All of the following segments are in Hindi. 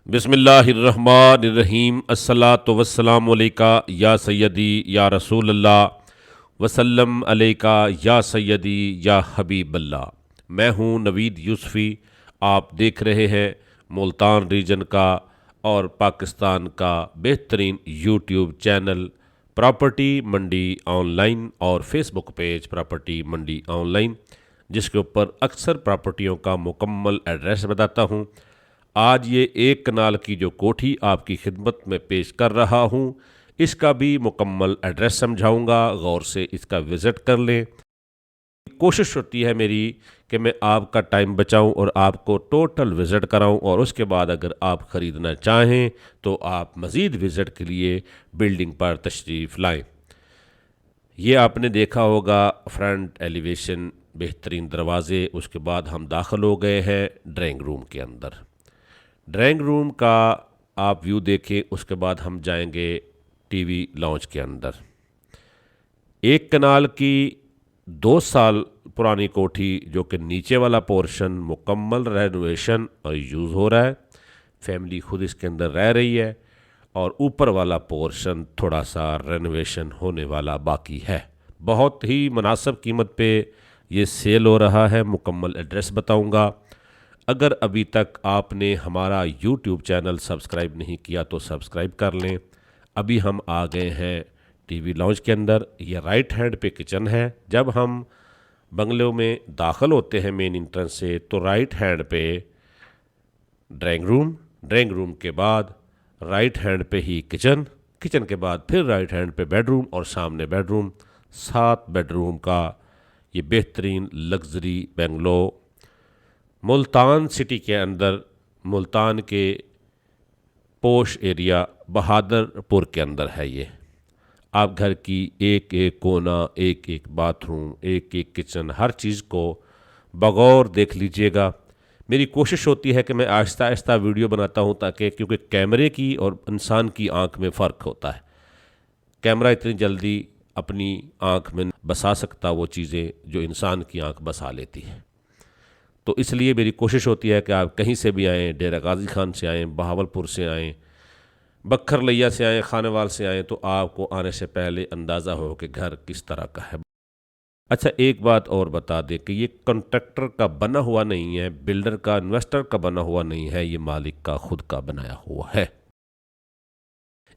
बिस्मिल्लाहिर्रहमानिर्रहीम अस्सलातु वस्सलामु अलैका या सय्यदी या रसूल अल्लाह वसल्लम अलैका या सय्यदी या हबीब अल्लाह। मैं हूँ नवीद यूसुफ़ी। आप देख रहे हैं मुल्तान रीजन का और पाकिस्तान का बेहतरीन यूट्यूब चैनल प्रॉपर्टी मंडी ऑनलाइन और फेसबुक पेज प्रॉपर्टी मंडी ऑनलाइन, जिसके ऊपर अक्सर प्रॉपर्टियों का मुकम्मल एड्रेस बताता हूँ। आज ये एक कनाल की जो कोठी आपकी खिदमत में पेश कर रहा हूँ, इसका भी मुकम्मल एड्रेस समझाऊंगा, गौर से इसका विज़िट कर लें। कोशिश होती है मेरी कि मैं आपका टाइम बचाऊं और आपको टोटल विज़िट कराऊं, और उसके बाद अगर आप ख़रीदना चाहें तो आप मज़ीद विज़िट के लिए बिल्डिंग पर तशरीफ़ लाएं। ये आपने देखा होगा फ्रंट एलिवेशन, बेहतरीन दरवाज़े। उसके बाद हम दाखिल हो गए हैं ड्राइंग रूम के अंदर। ड्राइंग रूम का आप व्यू देखें, उसके बाद हम जाएंगे टीवी लॉन्च के अंदर। एक कनाल की 2 साल पुरानी कोठी, जो कि नीचे वाला पोर्शन मुकम्मल रेनोवेशन और यूज़ हो रहा है, फैमिली खुद इसके अंदर रह रही है, और ऊपर वाला पोर्शन थोड़ा सा रेनोवेशन होने वाला बाकी है। बहुत ही मुनासिब कीमत पे ये सेल हो रहा है। मुकम्मल एड्रेस बताऊंगा। अगर अभी तक आपने हमारा यूट्यूब चैनल सब्सक्राइब नहीं किया तो सब्सक्राइब कर लें। अभी हम आ गए हैं टीवी लॉन्च के अंदर। ये राइट हैंड पे किचन है। जब हम बंगलों में दाखिल होते हैं मेन इंट्रेंस से, तो राइट हैंड पे ड्राइंग रूम के बाद राइट हैंड पे ही किचन, किचन के बाद फिर राइट हैंड पे बेडरूम और सामने बेडरूम। 7 बेडरूम का ये बेहतरीन लग्जरी बेंगलो मुल्तान सिटी के अंदर, मुल्तान के पोश एरिया बहादरपुर के अंदर है। ये आप घर की एक एक कोना, एक एक बाथरूम, एक एक किचन, हर चीज़ को बगौर देख लीजिएगा। मेरी कोशिश होती है कि मैं आहिस्ता आहिस्ता वीडियो बनाता हूँ, ताकि क्योंकि कैमरे की और इंसान की आंख में फ़र्क होता है। कैमरा इतनी जल्दी अपनी आंख में बसा सकता वो चीज़ें जो इंसान की आंख बसा लेती है। तो इसलिए मेरी कोशिश होती है कि आप कहीं से भी आएँ, डेरा गाजी खान से आएँ, बहावलपुर से आएँ, बखर लिया से आएँ, खानेवाल से आएँ, तो आपको आने से पहले अंदाज़ा हो कि घर किस तरह का है। अच्छा, एक बात और बता दें कि ये कॉन्ट्रैक्टर का बना हुआ नहीं है, बिल्डर का, इन्वेस्टर का बना हुआ नहीं है, ये मालिक का खुद का बनाया हुआ है।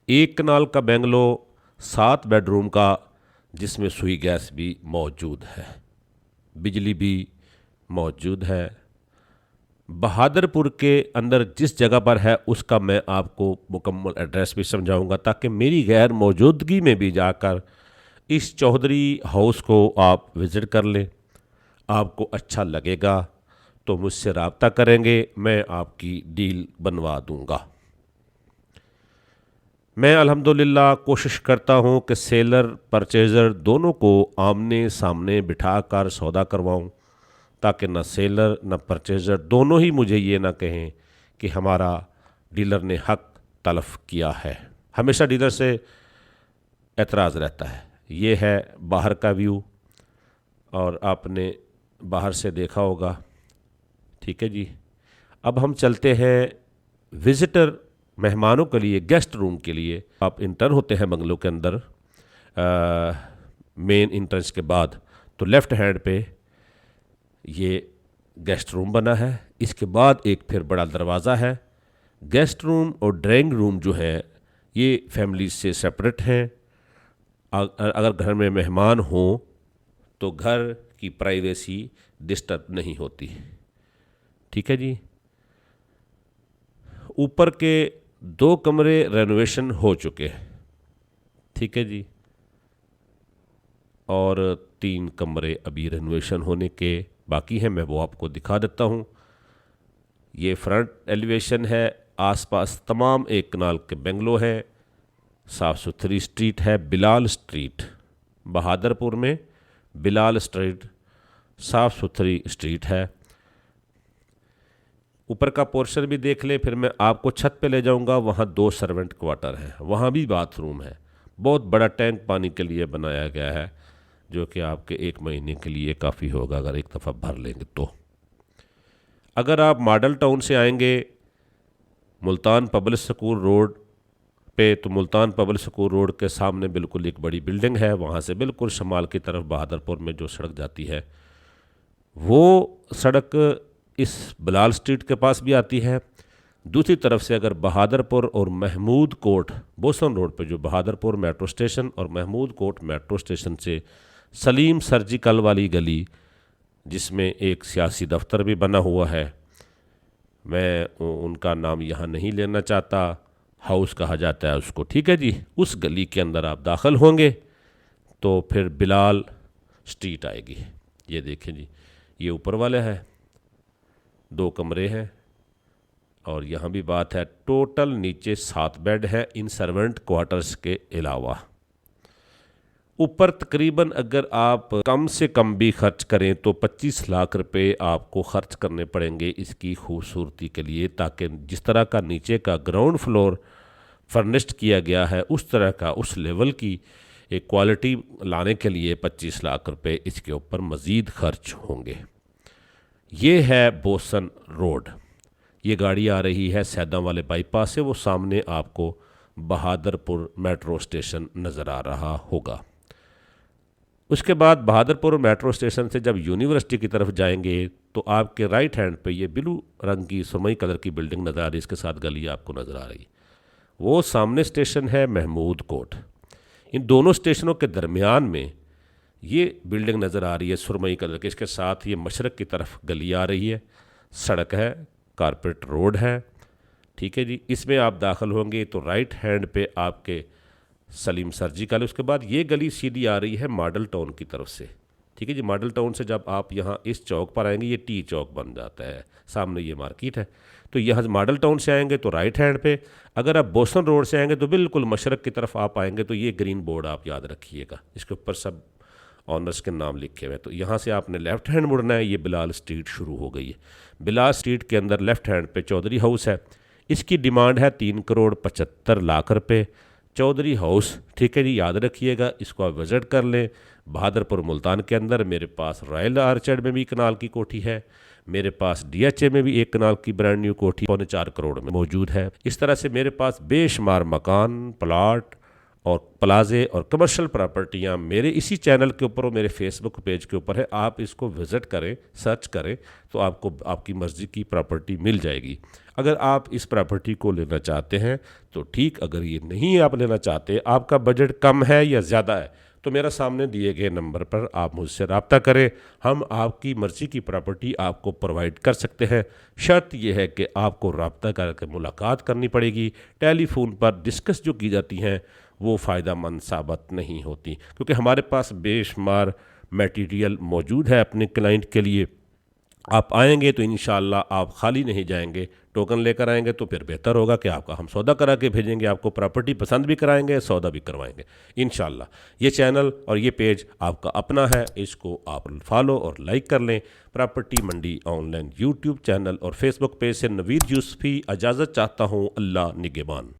एक कनाल का बेंगलो, 7 बेडरूम का, जिसमें सुई गैस भी मौजूद है, बिजली भी मौजूद है। बहादरपुर के अंदर जिस जगह पर है उसका मैं आपको मुकम्मल एड्रेस भी समझाऊंगा, ताकि मेरी गैर मौजूदगी में भी जाकर इस चौधरी हाउस को आप विज़िट कर लें। आपको अच्छा लगेगा तो मुझसे रब्ता करेंगे, मैं आपकी डील बनवा दूंगा। मैं अल्हम्दुलिल्लाह कोशिश करता हूँ कि सेलर परचेज़र दोनों को आमने सामने बिठाकर सौदा करवाऊँ, ताकि न सेलर न परचेज़र दोनों ही मुझे ये ना कहें कि हमारा डीलर ने हक तलफ़ किया है। हमेशा डीलर से एतराज़ रहता है। ये है बाहर का व्यू, और आपने बाहर से देखा होगा। ठीक है जी। अब हम चलते हैं विज़िटर मेहमानों के लिए, गेस्ट रूम के लिए। आप इंटर होते हैं बंगलों के अंदर मेन इंट्रेंस के बाद, तो लेफ़्ट हैंड पे ये गेस्ट रूम बना है। इसके बाद एक फिर बड़ा दरवाज़ा है। गेस्ट रूम और ड्राइंग रूम जो है ये फैमिली से सेपरेट हैं। अगर घर में मेहमान हों तो घर की प्राइवेसी डिस्टर्ब नहीं होती। ठीक है जी। ऊपर के 2 कमरे रेनोवेशन हो चुके हैं। ठीक है जी। और 3 कमरे अभी रेनोवेशन होने के बाकी हैं, मैं वो आपको दिखा देता हूँ। ये फ्रंट एलिवेशन है। आसपास तमाम एक कनाल के बेंगलो हैं। साफ़ सुथरी स्ट्रीट है, बिलाल स्ट्रीट, बहादरपुर में बिलाल स्ट्रीट, साफ़ सुथरी स्ट्रीट है। ऊपर का पोर्शन भी देख लें, फिर मैं आपको छत पे ले जाऊंगा। वहाँ 2 सर्वेंट क्वार्टर हैं, वहाँ भी बाथरूम है। बहुत बड़ा टैंक पानी के लिए बनाया गया है, जो कि आपके 1 महीने के लिए काफ़ी होगा अगर एक दफ़ा भर लेंगे तो। अगर आप मॉडल टाउन से आएंगे मुल्तान पब्लिक स्कूल रोड पे, तो मुल्तान पब्लिक स्कूल रोड के सामने बिल्कुल एक बड़ी बिल्डिंग है, वहाँ से बिल्कुल शमाल की तरफ बहादरपुर में जो सड़क जाती है वो सड़क इस बिलाल स्ट्रीट के पास भी आती है। दूसरी तरफ से अगर बहादरपुर और महमूद कोट बोसन रोड पे, जो बहादरपुर मेट्रो स्टेशन और महमूद कोट मेट्रो स्टेशन से सलीम सर्जिकल वाली गली, जिसमें एक सियासी दफ्तर भी बना हुआ है, मैं उनका नाम यहाँ नहीं लेना चाहता, हाउस कहा जाता है उसको, ठीक है जी, उस गली के अंदर आप दाखिल होंगे तो फिर बिलाल स्ट्रीट आएगी। ये देखें जी, ये ऊपर वाला है, 2 कमरे हैं और यहाँ भी बात है, टोटल नीचे 7 बेड है इन सर्वेंट क्वार्टर्स के अलावा। ऊपर तकरीबन अगर आप कम से कम भी खर्च करें तो 25 लाख रुपए आपको खर्च करने पड़ेंगे इसकी खूबसूरती के लिए, ताकि जिस तरह का नीचे का ग्राउंड फ्लोर फर्निश्ड किया गया है उस तरह का, उस लेवल की एक क्वालिटी लाने के लिए 25 लाख रुपए इसके ऊपर मज़ीद खर्च होंगे। ये है बोसन रोड। ये गाड़ी आ रही है सैदा वाले बाईपास से, वो सामने आपको बहादरपुर मेट्रो स्टेशन नज़र आ रहा होगा। उसके बाद बहादरपुर मेट्रो स्टेशन से जब यूनिवर्सिटी की तरफ जाएंगे तो आपके राइट हैंड पे ये ब्लू रंग की सुरमई कलर की बिल्डिंग नज़र आ रही है, इसके साथ गली आपको नज़र आ रही, वो सामने स्टेशन है महमूद कोट। इन दोनों स्टेशनों के दरमियान में ये बिल्डिंग नज़र आ रही है सुरमई कलर की, इसके साथ ये मशरक़ की तरफ गली आ रही है, सड़क है, कारपेट रोड है, ठीक है जी। इसमें आप दाखिल होंगे तो राइट हैंड पे आपके सलीम सर्जिकल, उसके बाद ये गली सीधी आ रही है मॉडल टाउन की तरफ से, ठीक है जी। मॉडल टाउन से जब आप यहाँ इस चौक पर आएंगे, ये टी चौक बन जाता है, सामने ये मार्केट है, तो यहाँ मॉडल टाउन से आएंगे तो राइट हैंड पे, अगर आप बोसन रोड से आएंगे तो बिल्कुल मशरक़ की तरफ आप आएंगे तो ये ग्रीन बोर्ड आप याद रखिएगा, इसके ऊपर सब ऑनर्स के नाम लिखे हुए हैं, तो यहाँ से आपने लेफ़्ट हैंड मुड़ना है, ये बिलाल स्ट्रीट शुरू हो गई है। बिलाल स्ट्रीट के अंदर लेफ़्ट हैंड पे चौधरी हाउस है, इसकी डिमांड है 3,75,00,000 रुपये चौधरी हाउस, ठीक है जी, याद रखिएगा, इसको आप विज़िट कर लें। बहादरपुर मुल्तान के अंदर मेरे पास रॉयल आर्चर्ड में भी कनाल की कोठी है, मेरे पास DHA में भी एक कनाल की ब्रांड न्यू कोठी 4.25 करोड़ में मौजूद है। इस तरह से मेरे पास बेशुमार मकान, प्लाट और प्लाजे और कमर्शियल प्रॉपर्टियाँ मेरे इसी चैनल के ऊपर और मेरे फेसबुक पेज के ऊपर है, आप इसको विज़िट करें, सर्च करें तो आपको आपकी मर्ज़ी की प्रॉपर्टी मिल जाएगी। अगर आप इस प्रॉपर्टी को लेना चाहते हैं तो ठीक, अगर ये नहीं आप लेना चाहते, आपका बजट कम है या ज़्यादा है, तो मेरा सामने दिए गए नंबर पर आप मुझसे रब्ता करें, हम आपकी मर्ज़ी की प्रॉपर्टी आपको प्रोवाइड कर सकते हैं। शर्त यह है कि आपको रब्ता करके मुलाकात करनी पड़ेगी। टेलीफोन पर डिस्कस जो की जाती हैं वो फ़ायदेमंद साबित नहीं होती, क्योंकि हमारे पास बेशुमार मटेरियल मौजूद है अपने क्लाइंट के लिए। आप आएंगे तो इंशाअल्लाह आप खाली नहीं जाएंगे, टोकन लेकर आएंगे तो फिर बेहतर होगा कि आपका हम सौदा करा के भेजेंगे, आपको प्रॉपर्टी पसंद भी कराएंगे, सौदा भी करवाएंगे इंशाअल्लाह। ये चैनल और ये पेज आपका अपना है, इसको आप फॉलो और लाइक कर लें। प्रॉपर्टी मंडी ऑनलाइन यूट्यूब चैनल और फेसबुक पेज से नवीद यूसुफी इजाज़त चाहता हूँ। अल्लाह निगहबान।